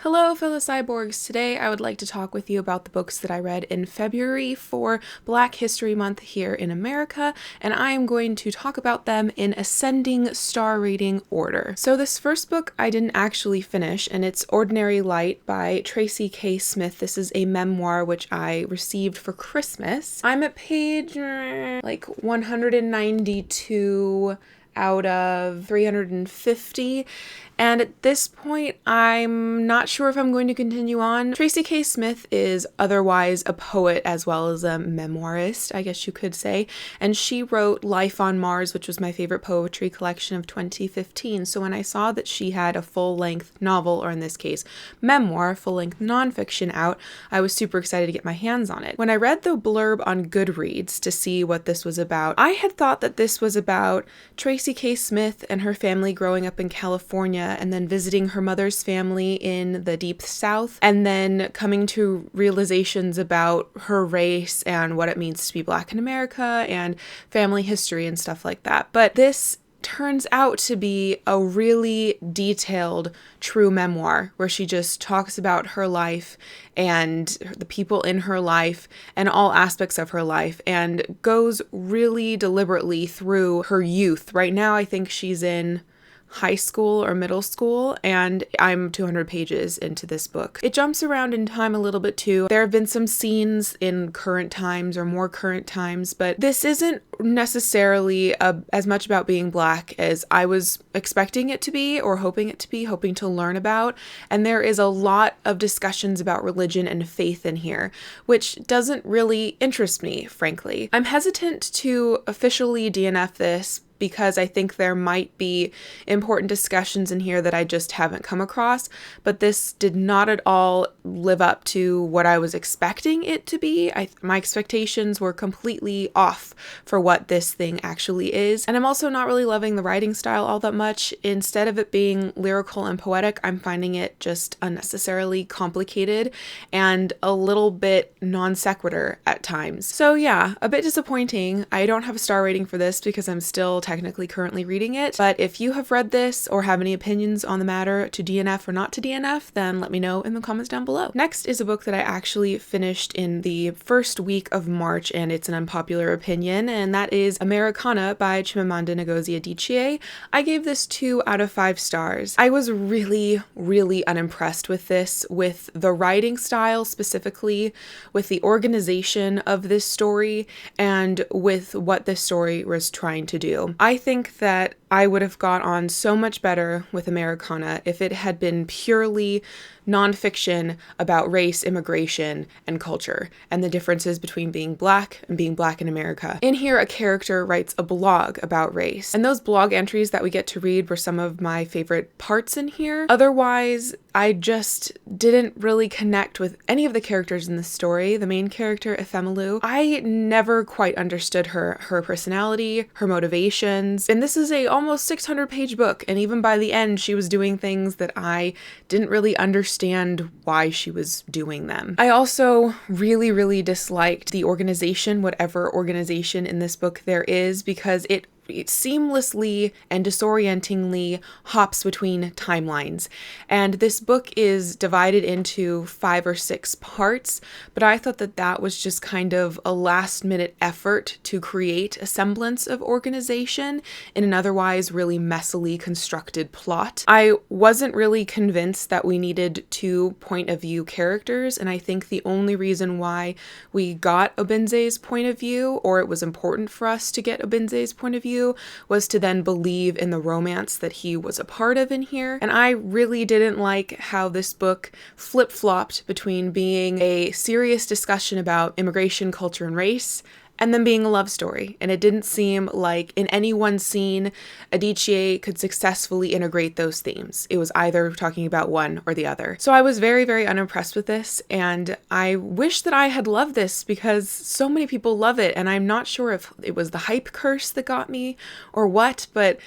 Hello, fellow cyborgs. Today I would like to talk with you about the books that I read in February for Black History Month here in America, and I am going to talk about them in ascending star rating order. So this first book I didn't actually finish, and it's Ordinary Light by Tracy K. Smith. This is a memoir which I received for Christmas. I'm at page 192 out of 350. And at this point, I'm not sure if I'm going to continue on. Tracy K. Smith is otherwise a poet as well as a memoirist, I guess you could say. And she wrote Life on Mars, which was my favorite poetry collection of 2015. So when I saw that she had a full-length novel, or in this case, memoir, full-length nonfiction out, I was super excited to get my hands on it. When I read the blurb on Goodreads to see what this was about, I had thought that this was about Tracy K. Smith and her family growing up in California, and then visiting her mother's family in the Deep South, and then coming to realizations about her race and what it means to be Black in America and family history and stuff like that. But this turns out to be a really detailed, true memoir where she just talks about her life and the people in her life and all aspects of her life, and goes really deliberately through her youth. Right now, I think she's in high school or middle school, and I'm 200 pages into this book. It jumps around in time a little bit too. There have been some scenes in current times or more current times, but this isn't necessarily as much about being Black as I was expecting it to be, or hoping it to be, hoping to learn about. And there is a lot of discussions about religion and faith in here, which doesn't really interest me, frankly. I'm hesitant to officially DNF this because I think there might be important discussions in here that I just haven't come across, but this did not at all live up to what I was expecting it to be. My expectations were completely off for what this thing actually is, and I'm also not really loving the writing style all that much. Instead of it being lyrical and poetic, I'm finding it just unnecessarily complicated and a little bit non sequitur at times. So yeah, a bit disappointing. I don't have a star rating for this because I'm still technically currently reading it, but if you have read this or have any opinions on the matter to DNF or not to DNF, then let me know in the comments down below. Next is a book that I actually finished in the first week of March, and it's an unpopular opinion, and that is Americana by Chimamanda Ngozi Adichie. I gave this 2 out of 5 stars. I was really unimpressed with this, with the writing style specifically, with the organization of this story, and with what this story was trying to do. I think that I would have got on so much better with Americana if it had been purely nonfiction about race, immigration, and culture, and the differences between being Black and being Black in America. In here, a character writes a blog about race, and those blog entries that we get to read were some of my favorite parts in here. Otherwise, I just didn't really connect with any of the characters in the story. The main character, Efemelu, I never quite understood her personality, her motivations, and this is a almost 600-page book, and even by the end, she was doing things that I didn't really understand why she was doing them. I also really disliked the organization, whatever organization in this book there is, because it seamlessly and disorientingly hops between timelines. And this book is divided into 5 or 6 parts, but I thought that that was just kind of a last-minute effort to create a semblance of organization in an otherwise really messily constructed plot. I wasn't really convinced that we needed 2 point-of-view characters, and I think the only reason why we got Obinze's point of view, or it was important for us to get Obinze's point of view, was to then believe in the romance that he was a part of in here. And I really didn't like how this book flip-flopped between being a serious discussion about immigration, culture, and race, and then being a love story. And it didn't seem like in any one scene Adichie could successfully integrate those themes. It was either talking about one or the other. So I was very unimpressed with this, and I wish that I had loved this because so many people love it, and I'm not sure if it was the hype curse that got me or what, but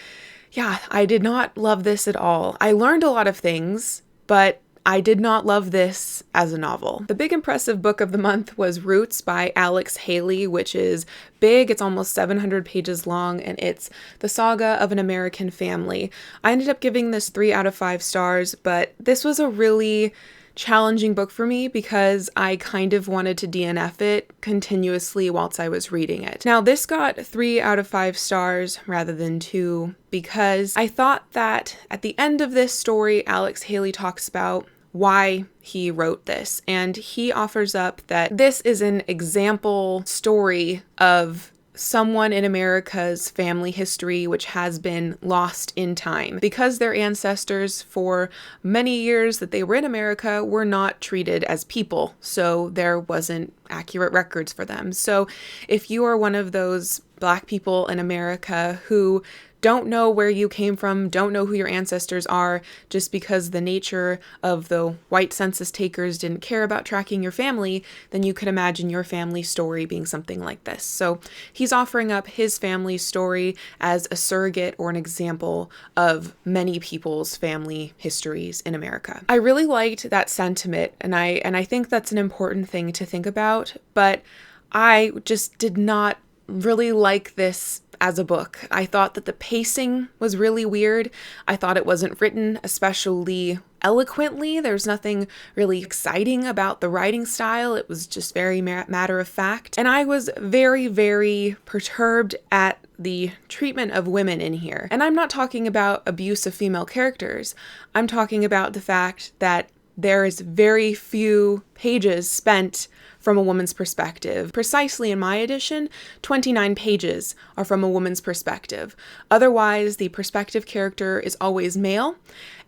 yeah, I did not love this at all. I learned a lot of things, but I did not love this as a novel. The big impressive book of the month was Roots by Alex Haley, which is big. It's almost 700 pages long, and it's the saga of an American family. I ended up giving this 3 out of 5 stars, but this was a really challenging book for me because I kind of wanted to DNF it continuously whilst I was reading it. Now, this got 3 out of 5 stars rather than 2 because I thought that at the end of this story, Alex Haley talks about why he wrote this, and he offers up that this is an example story of someone in America's family history which has been lost in time because their ancestors for many years that they were in America were not treated as people, so there wasn't accurate records for them. So if you are one of those Black people in America who don't know where you came from, don't know who your ancestors are, just because the nature of the white census takers didn't care about tracking your family, then you could imagine your family story being something like this. So he's offering up his family story as a surrogate or an example of many people's family histories in America. I really liked that sentiment, and I think that's an important thing to think about, but I just did not really like this as a book. I thought that the pacing was really weird. I thought it wasn't written especially eloquently. There's nothing really exciting about the writing style. It was just very matter of fact. And I was very, very perturbed at the treatment of women in here. And I'm not talking about abuse of female characters. I'm talking about the fact that there is very few pages spent from a woman's perspective. Precisely in my edition, 29 pages are from a woman's perspective. Otherwise, the perspective character is always male,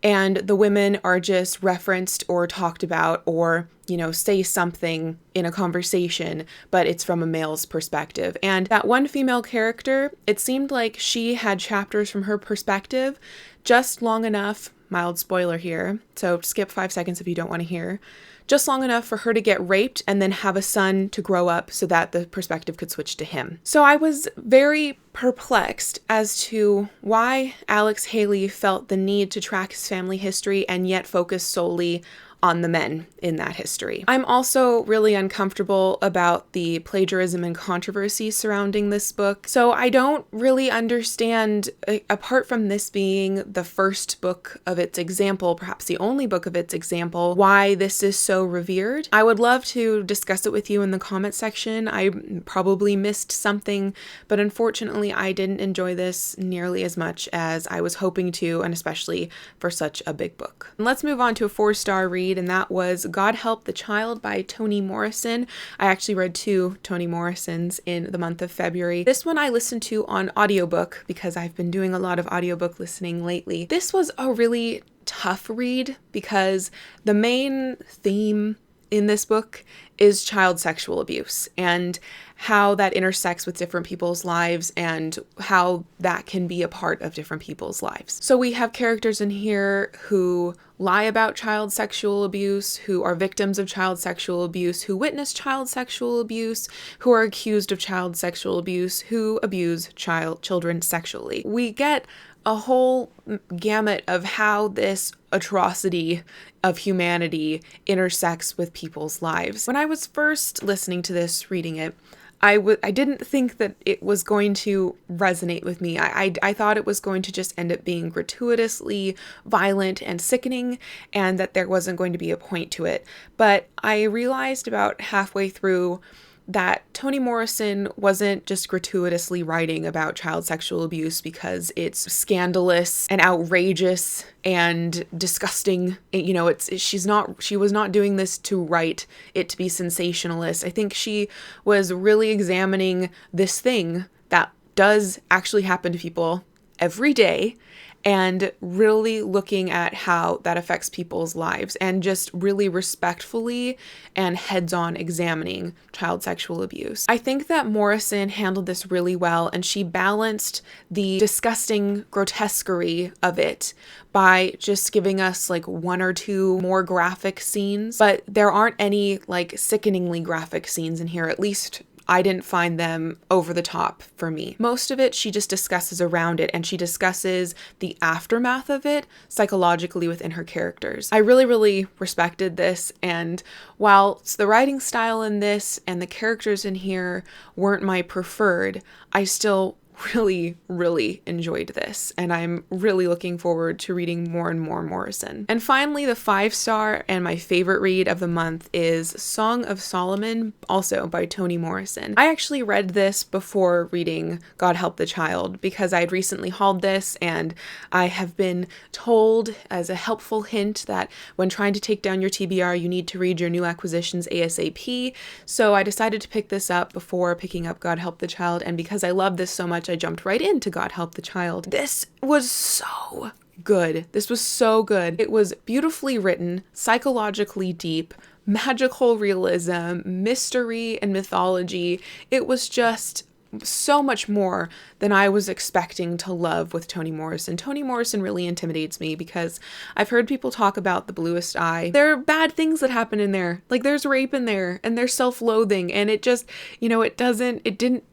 and the women are just referenced or talked about or, say something in a conversation, but it's from a male's perspective. And that one female character, it seemed like she had chapters from her perspective just long enough, mild spoiler here, so skip 5 seconds if you don't want to hear, just long enough for her to get raped and then have a son to grow up so that the perspective could switch to him. So I was very perplexed as to why Alex Haley felt the need to track his family history and yet focus solely on the men in that history. I'm also really uncomfortable about the plagiarism and controversy surrounding this book. So I don't really understand, apart from this being the first book of its example, perhaps the only book of its example, why this is so revered. I would love to discuss it with you in the comment section. I probably missed something, but unfortunately I didn't enjoy this nearly as much as I was hoping to, and especially for such a big book. And let's move on to a 4-star read, and that was God Help the Child by Toni Morrison. I actually read 2 Toni Morrisons in the month of February. This one I listened to on audiobook because I've been doing a lot of audiobook listening lately. This was a really tough read because the main theme in this book is child sexual abuse and how that intersects with different people's lives and how that can be a part of different people's lives. So we have characters in here who lie about child sexual abuse, who are victims of child sexual abuse, who witness child sexual abuse, who are accused of child sexual abuse, who abuse children sexually. We get a whole gamut of how this atrocity of humanity intersects with people's lives. When I was first listening to this, reading it, I didn't think that it was going to resonate with me. I thought it was going to just end up being gratuitously violent and sickening, and that there wasn't going to be a point to it. But I realized about halfway through that Toni Morrison wasn't just gratuitously writing about child sexual abuse because it's scandalous and outrageous and disgusting. She was not doing this to write it to be sensationalist. I think she was really examining this thing that does actually happen to people every day and really looking at how that affects people's lives and just really respectfully and heads-on examining child sexual abuse. I think that Morrison handled this really well, and she balanced the disgusting grotesquerie of it by just giving us like 1 or 2 more graphic scenes, but there aren't any like sickeningly graphic scenes in here, at least I didn't find them over the top for me. Most of it she just discusses around it, and she discusses the aftermath of it psychologically within her characters. I really, really respected this, and while the writing style in this and the characters in here weren't my preferred, I still really, really enjoyed this, and I'm really looking forward to reading more and more Morrison. And finally, the 5-star and my favorite read of the month is Song of Solomon, also by Toni Morrison. I actually read this before reading God Help the Child because I had recently hauled this, and I have been told as a helpful hint that when trying to take down your TBR, you need to read your new acquisitions ASAP. So I decided to pick this up before picking up God Help the Child, and because I love this so much, I jumped right into God Help the Child. This was so good. This was so good. It was beautifully written, psychologically deep, magical realism, mystery, and mythology. It was just so much more than I was expecting to love with Toni Morrison. Toni Morrison really intimidates me because I've heard people talk about The Bluest Eye. There are bad things that happen in there. Like there's rape in there and there's self-loathing, and it just,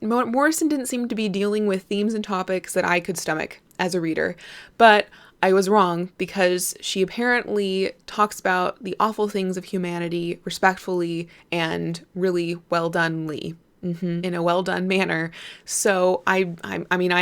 Morrison didn't seem to be dealing with themes and topics that I could stomach as a reader. But I was wrong because she apparently talks about the awful things of humanity respectfully and really well donely. In a well-done manner. So I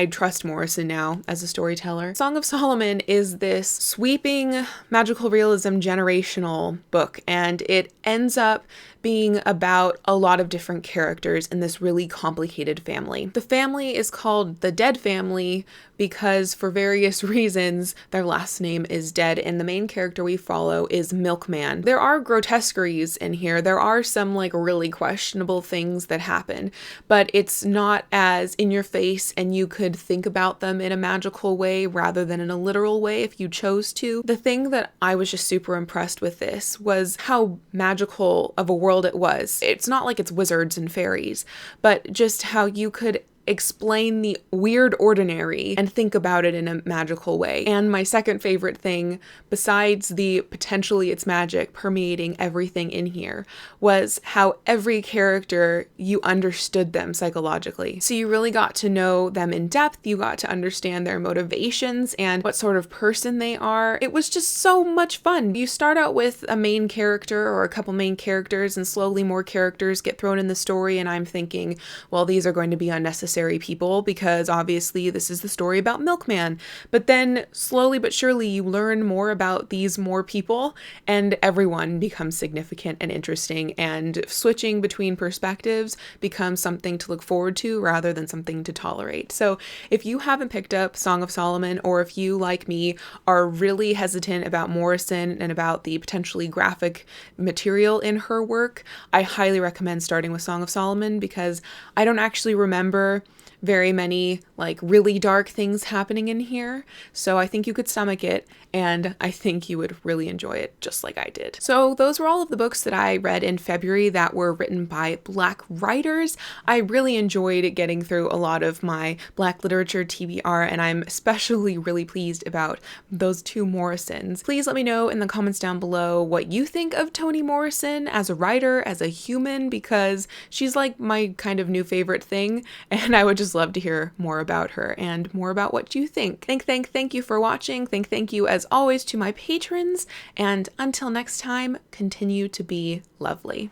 trust Morrison now as a storyteller. Song of Solomon is this sweeping magical realism generational book, and it ends up being about a lot of different characters in this really complicated family. The family is called the Dead family because for various reasons their last name is Dead, and the main character we follow is Milkman. There are grotesqueries in here. There are some really questionable things that happen, but it's not as in your face, and you could think about them in a magical way rather than in a literal way if you chose to. The thing that I was just super impressed with this was how magical of a world it was. It's not like it's wizards and fairies, but just how you could explain the weird ordinary and think about it in a magical way. And my second favorite thing, besides the potentially it's magic permeating everything in here, was how every character, you understood them psychologically. So you really got to know them in depth, you got to understand their motivations and what sort of person they are. It was just so much fun. You start out with a main character or a couple main characters, and slowly more characters get thrown in the story, and I'm thinking, well, these are going to be unnecessary people because obviously this is the story about Milkman. But then slowly but surely you learn more about these more people, and everyone becomes significant and interesting, and switching between perspectives becomes something to look forward to rather than something to tolerate. So if you haven't picked up Song of Solomon, or if you, like me, are really hesitant about Morrison and about the potentially graphic material in her work, I highly recommend starting with Song of Solomon, because I don't actually remember very many really dark things happening in here. So I think you could stomach it, and I think you would really enjoy it just like I did. So those were all of the books that I read in February that were written by Black writers. I really enjoyed getting through a lot of my Black literature TBR, and I'm especially really pleased about those 2 Morrisons. Please let me know in the comments down below what you think of Toni Morrison as a writer, as a human, because she's my kind of new favorite thing, and I would just love to hear more about her and more about what you think. Thank you for watching. Thank you as always to my patrons, and until next time, continue to be lovely.